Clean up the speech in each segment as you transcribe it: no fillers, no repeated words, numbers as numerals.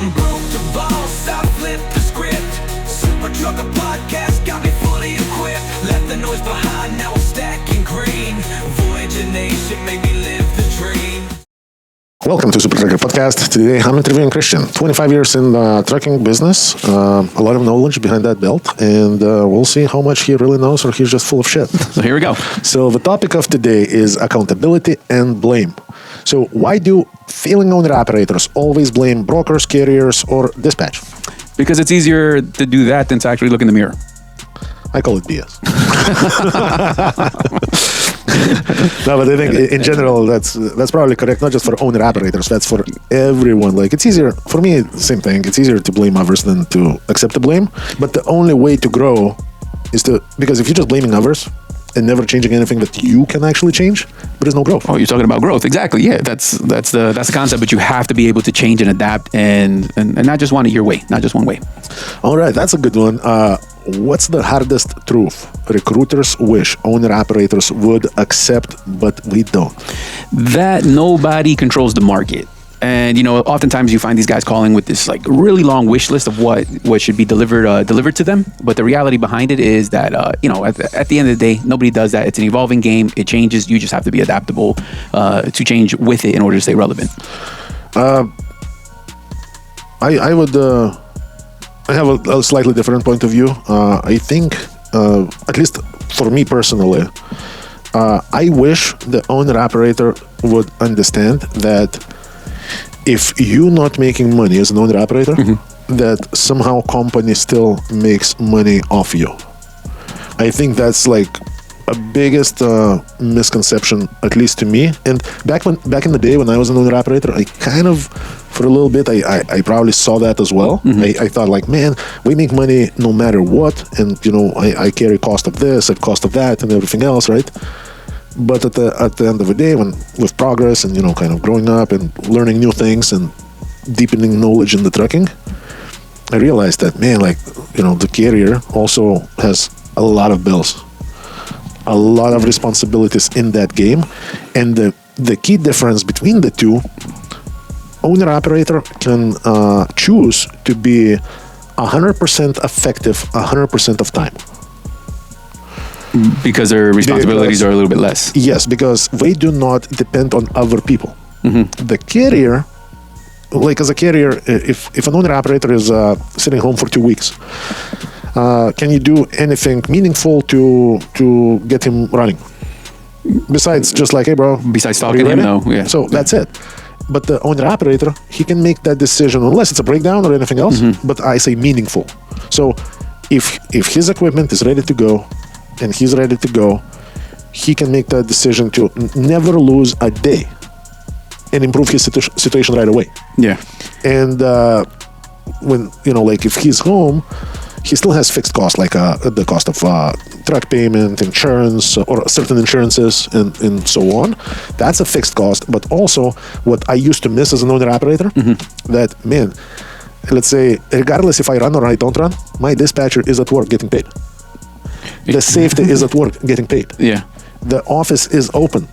I'm broke the boss, I flipped the script. Super Trucker Podcast got me fully equipped. Left the noise behind, now I'm stacking green. Voyager Nation make me live the dream. Welcome to Super Trucker Podcast. Today I'm interviewing Christian. 25 years in the trucking business, a lot of knowledge behind that belt, and we'll see how much he really knows or he's just full of shit. So here we go. So the topic of today is accountability and blame. So why do failing owner-operators always blame brokers, carriers, or dispatch? Because it's easier to do that than to actually look in the mirror. I call it BS. No, but I think in general that's probably correct. Not just for owner operators, that's for everyone. Like, it's easier for me. Same thing. It's easier to blame others than to accept the blame. But the only way to grow is because if you're just blaming others and never changing anything that you can actually change, there is no growth. Oh, you're talking about growth. Exactly. Yeah, that's the concept. But you have to be able to change and adapt, and not just one way, not just one way. All right, that's a good one. What's the hardest truth recruiters wish owner-operators would accept, but we don't? That nobody controls the market. And, oftentimes you find these guys calling with this like really long wish list of what should be delivered to them. But the reality behind it is that, at the end of the day, nobody does that. It's an evolving game. It changes. You just have to be adaptable to change with it in order to stay relevant. I have a slightly different point of view. I think, at least for me personally, I wish the owner-operator would understand that if you're not making money as an owner-operator, that somehow company still makes money off you. I think that's like a biggest misconception, at least to me. And back in the day when I was an owner-operator, I kind of, for a little bit, I probably saw that as well. I thought like, man, we make money no matter what, and I carry cost of this and cost of that and everything else, right? But at the end of the day, with progress and kind of growing up and learning new things and deepening knowledge in the trucking, I realized that, man, like the carrier also has a lot of bills, a lot of responsibilities in that game, and the key difference between the two, owner-operator can choose to be 100% effective 100% of time. Because their responsibilities are a little bit less. Yes, because they do not depend on other people. The carrier, like as a carrier, if an owner-operator is sitting home for 2 weeks, can you do anything meaningful to get him running? Besides just like, hey bro. Besides talking to him, no. Yeah. So that's it. But the owner-operator, he can make that decision unless it's a breakdown or anything else. But I say meaningful. So if his equipment is ready to go and he's ready to go, he can make that decision to never lose a day and improve his situation right away. Yeah. And when like if he's home, he still has fixed costs, like the cost of truck payment, insurance, or certain insurances, and so on. That's a fixed cost. But also, what I used to miss as an owner-operator, that, man, let's say, regardless if I run or I don't run, my dispatcher is at work getting paid. The safety is at work getting paid. Yeah. The office is open.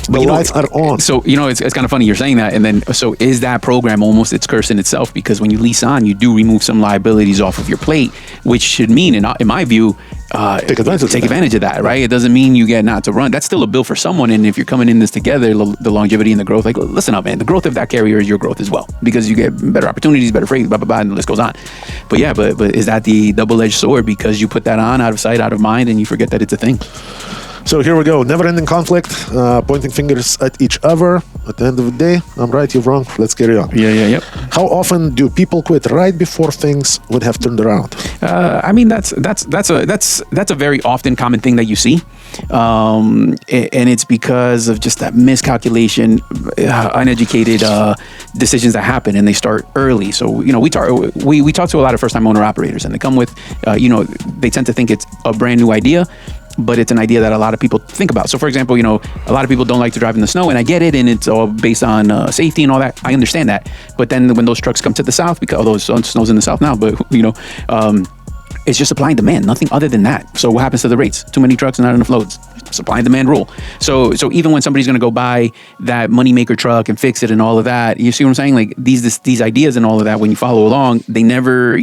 The lights are on. So, it's kind of funny you're saying that. And then, so is that program almost its curse in itself? Because when you lease on, you do remove some liabilities off of your plate, which should mean, in my view, take advantage of that, right? It doesn't mean you get not to run. That's still a bill for someone. And if you're coming in this together, the longevity and the growth, like, listen up, man, the growth of that carrier is your growth as well, because you get better opportunities, better freight, blah, blah, blah, and the list goes on. But yeah, but is that the double-edged sword? Because you put that on out of sight, out of mind, and you forget that it's a thing. So here we go. Never-ending conflict, pointing fingers at each other. At the end of the day, I'm right, you're wrong. Let's carry on. Yeah. How often do people quit right before things would have turned around? I mean, that's a very often common thing that you see, and it's because of just that miscalculation, uneducated decisions that happen, and they start early. So we talk to a lot of first-time owner-operators, and they come with, they tend to think it's a brand new idea, but it's an idea that a lot of people think about. So, for example, a lot of people don't like to drive in the snow, and I get it, and it's all based on safety and all that. I understand that. But then when those trucks come to the south, because although snow's in the south now, but It's just supply and demand, nothing other than that. So what happens to the rates? Too many trucks, not enough loads. Supply and demand rule. So even when somebody's going to go buy that moneymaker truck and fix it and all of that, you see what I'm saying? Like these ideas and all of that, when you follow along, they never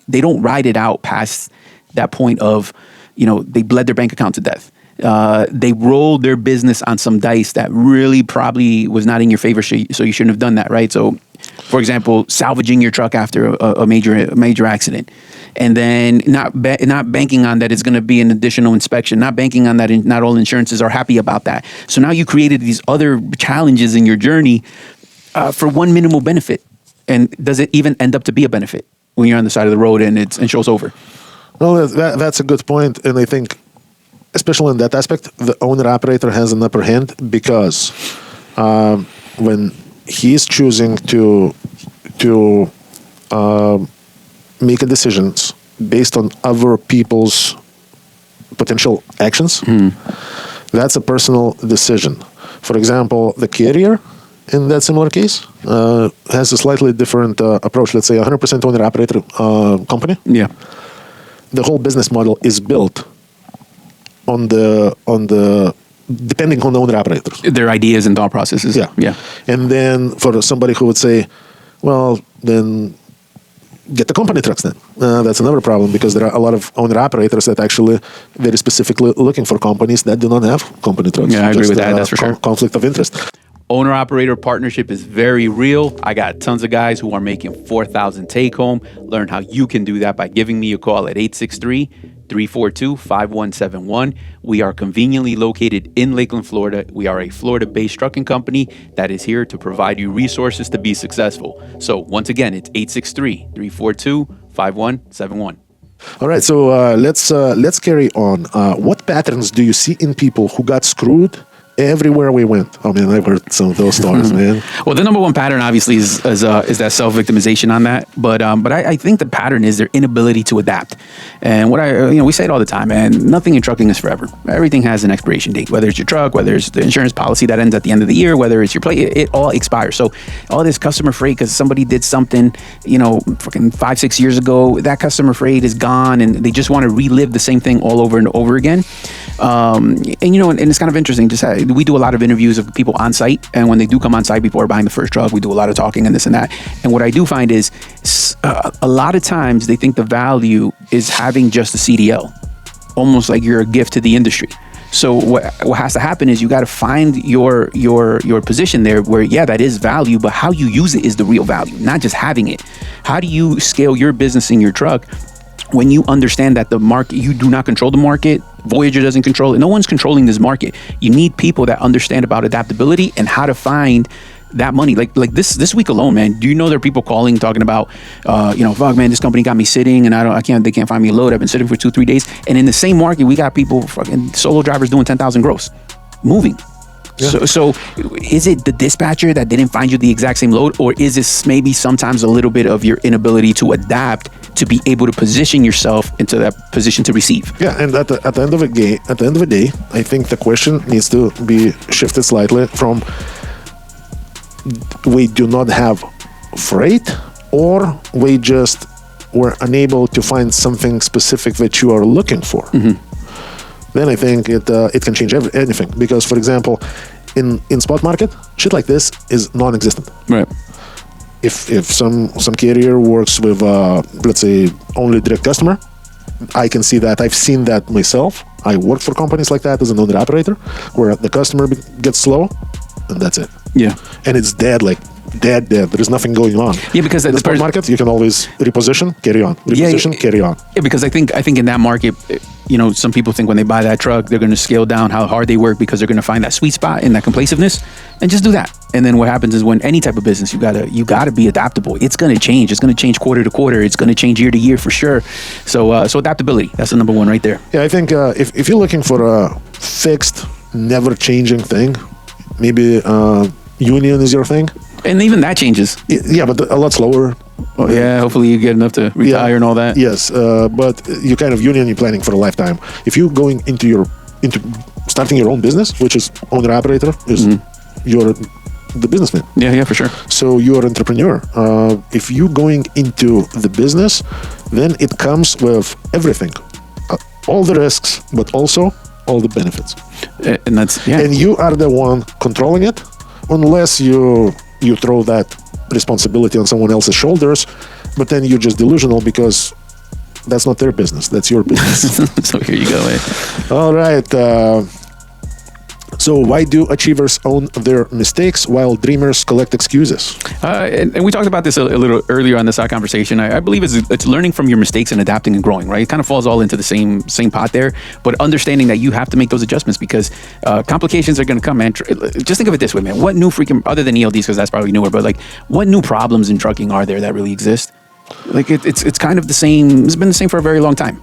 they don't ride it out past that point of, they bled their bank account to death. They rolled their business on some dice that really probably was not in your favor, so you shouldn't have done that, right? So, for example, salvaging your truck after a major accident, and then not banking on that it's going to be an additional inspection, not banking on that not all insurances are happy about that. So now you created these other challenges in your journey for one minimal benefit, and does it even end up to be a benefit when you're on the side of the road and show's over? Well, that's a good point, and I think, especially in that aspect, the owner-operator has an upper hand because when he's choosing to make decisions based on other people's potential actions, that's a personal decision. For example, the carrier, in that similar case, has a slightly different approach. Let's say 100% owner-operator company. Yeah. The whole business model is built on the depending on the owner operators, their ideas and thought processes. Yeah. And then for somebody who would say, well, then get the company trucks then. That's another problem, because there are a lot of owner operators that actually very specifically looking for companies that do not have company trucks. Yeah, I agree with that. That's for sure. Conflict of interest. Owner-operator partnership is very real. I got tons of guys who are making $4,000 take-home. Learn how you can do that by giving me a call at 863-342-5171. We are conveniently located in Lakeland, Florida. We are a Florida-based trucking company that is here to provide you resources to be successful. So once again, it's 863-342-5171. All right, so let's carry on. What patterns do you see in people who got screwed everywhere we went? I mean, I've heard some of those stories, man. Well, the number one pattern obviously is that self-victimization on that. But I think the pattern is their inability to adapt. And we say it all the time, man. Nothing in trucking is forever. Everything has an expiration date. Whether it's your truck, whether it's the insurance policy that ends at the end of the year, whether it's your plate, it all expires. So all this customer freight, because somebody did something, fucking 5-6 years ago, that customer freight is gone, and they just want to relive the same thing all over and over again. And it's kind of interesting. We do a lot of interviews of people on site, and when they do come on site before buying the first truck, we do a lot of talking and this and that. And what I do find is a lot of times they think the value is having just a CDL, almost like you're a gift to the industry. So what has to happen is you got to find your position there where, that is value, but how you use it is the real value, not just having it. How do you scale your business in your truck when you understand that the market, you do not control the market? Voyager doesn't control it. No one's controlling this market. You need people that understand about adaptability and how to find that money. Like this week alone, man, do you know there are people calling, talking about, fuck, man, this company got me sitting and they can't find me a load. I've been sitting for 2-3 days. And in the same market, we got people, fucking solo drivers doing 10,000 gross, moving. Yeah. So is it the dispatcher that didn't find you the exact same load, or is this maybe sometimes a little bit of your inability to adapt to be able to position yourself into that position to receive? Yeah, and at the end of the day, I think the question needs to be shifted slightly from we do not have freight, or we just were unable to find something specific that you are looking for. Mm-hmm. Then I think it can change anything. Because, for example, in spot market, shit like this is non-existent. Right. If some carrier works with, let's say, only direct customer, I can see that. I've seen that myself. I worked for companies like that as an owner operator, where the customer gets slow, and that's it. Yeah. And it's dead, like dead. There is nothing going on. Yeah, because in the spot market, you can always reposition, carry on. Carry on. Yeah, because I think in that market, some people think when they buy that truck, they're going to scale down how hard they work because they're going to find that sweet spot in that complaciveness, and just do that. And then what happens is, when any type of business, you gotta be adaptable. It's going to change. It's going to change quarter to quarter. It's going to change year to year for sure. So adaptability, that's the number one right there. Yeah, I think if you're looking for a fixed, never changing thing, maybe union is your thing. And even that changes. Yeah, but a lot slower. Oh, yeah, hopefully you get enough to retire and all that. Yes, but you kind of union, you're planning for a lifetime. If you're going into starting your own business, which is owner operator, is your the businessman. Yeah, for sure. So you're an entrepreneur. If you're going into the business, then it comes with everything, all the risks, but also all the benefits. And that's And you are the one controlling it, unless you throw that responsibility on someone else's shoulders, but then you're just delusional because that's not their business, that's your business. So here you go, man. All right. So why do achievers own their mistakes while dreamers collect excuses? And we talked about this a little earlier on this conversation. I believe it's learning from your mistakes and adapting and growing, right? It kind of falls all into the same pot there, but understanding that you have to make those adjustments because complications are going to come, man. Just think of it this way, man. What new freaking, other than ELDs, because that's probably newer, but like what new problems in trucking are there that really exist? Like it's kind of the same. It's been the same for a very long time.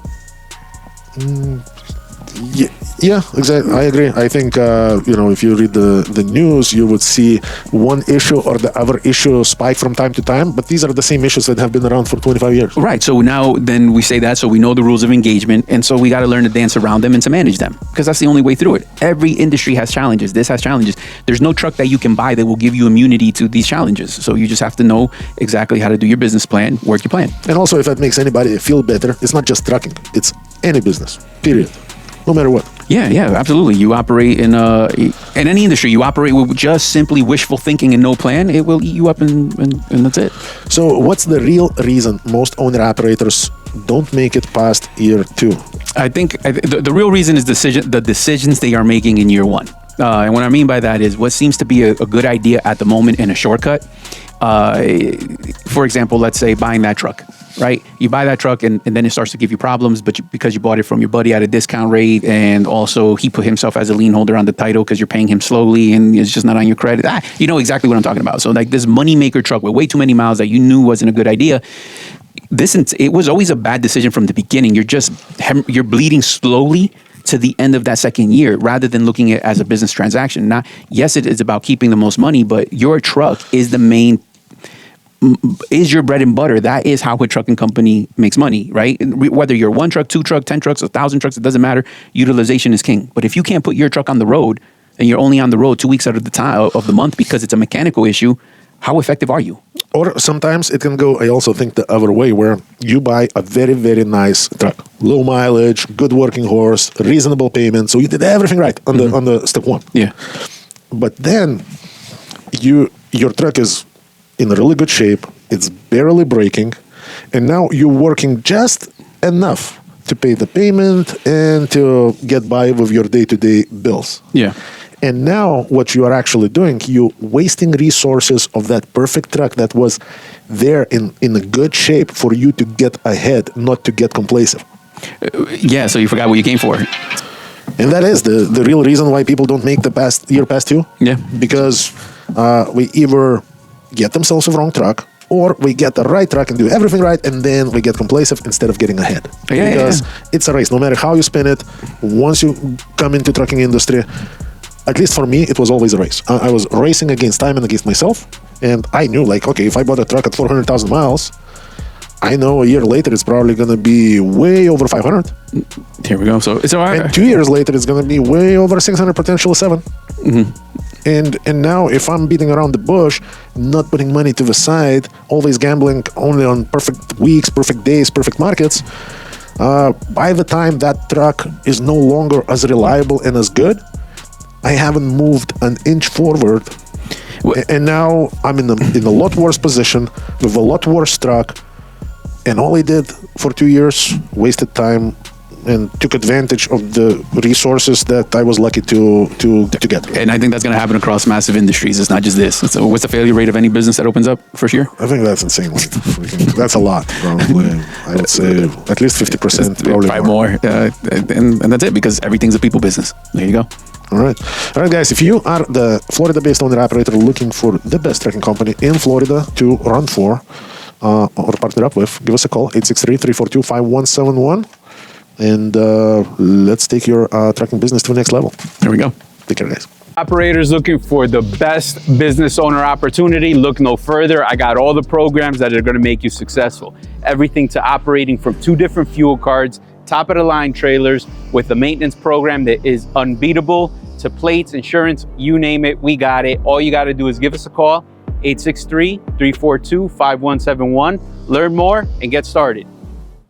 Yeah, exactly. I agree. I think, if you read the news, you would see one issue or the other issue spike from time to time, but these are the same issues that have been around for 25 years. Right. So now then we say that, so we know the rules of engagement, and so we got to learn to dance around them and to manage them, because that's the only way through it. Every industry has challenges. This has challenges. There's no truck that you can buy that will give you immunity to these challenges. So you just have to know exactly how to do your business plan, work your plan. And also, if that makes anybody feel better, it's not just trucking. It's any business, period. No matter what. Yeah, absolutely. You operate in any industry. You operate with just simply wishful thinking and no plan. It will eat you up, and that's it. So, what's the real reason most owner-operators don't make it past year 2? I think the real reason is the decisions they are making in year 1. And what I mean by that is what seems to be a good idea at the moment and a shortcut. For example, let's say buying that truck, right? You buy that truck and then it starts to give you problems, but because you bought it from your buddy at a discount rate, and also he put himself as a lien holder on the title because you're paying him slowly and it's just not on your credit. You know exactly what I'm talking about. So like this moneymaker truck with way too many miles that you knew wasn't a good idea. It was always a bad decision from the beginning. You're bleeding slowly to the end of that second year, rather than looking at it as a business transaction. Now, yes, it is about keeping the most money, but your truck is is your bread and butter. That is how a trucking company makes money, right? Whether you're 1 truck, 2 truck, 10 trucks, 1,000 trucks, it doesn't matter. Utilization is king. But if you can't put your truck on the road and you're only on the road 2 weeks out of the time of the month because it's a mechanical issue, how effective are you? Or sometimes it can go, I also think, the other way, where you buy a very, very nice truck, low mileage, good working horse, reasonable payment. So you did everything right on the step 1. Yeah. But then your truck is in really good shape. It's barely breaking. And now you're working just enough to pay the payment and to get by with your day-to-day bills. Yeah. And now what you are actually doing, you're wasting resources of that perfect truck that was there in a good shape for you to get ahead, not to get complacent. Yeah, so you forgot what you came for. And that is the real reason why people don't make the past two. Yeah. Because we either get themselves a wrong truck, or we get the right truck and do everything right, and then we get complacent instead of getting ahead. Because it's a race. No matter how you spin it, once you come into trucking industry, at least for me, it was always a race. I was racing against time and against myself. And I knew, like, okay, if I bought a truck at 400,000 miles, I know a year later it's probably going to be way over 500. Here we go. And 2 years later, it's going to be way over 600, potentially 7. Mm-hmm. And now if I'm beating around the bush, not putting money to the side, always gambling only on perfect weeks, perfect days, perfect markets, by the time that truck is no longer as reliable and as good, I haven't moved an inch forward. And now I'm in a lot worse position with a lot worse truck. And all I did for 2 years, wasted time and took advantage of the resources that I was lucky to get. And I think that's going to happen across massive industries. It's not just this. So what's the failure rate of any business that opens up first year? I think that's insane. That's a lot, probably. I would say at least 50%. Probably more. And that's it, because everything's a people business. There you go. All right, guys. If you are the Florida-based owner-operator looking for the best trucking company in Florida to run for or partner up with, give us a call, 863-342-5171. And let's take your trucking business to the next level. There we go. Take care, guys. Operators looking for the best business owner opportunity, look no further. I got all the programs that are going to make you successful. Everything to operating from 2 different fuel cards, top of the line trailers with a maintenance program that is unbeatable, to plates, insurance, you name it, we got it. All you got to do is give us a call, 863-342-5171. Learn more and get started.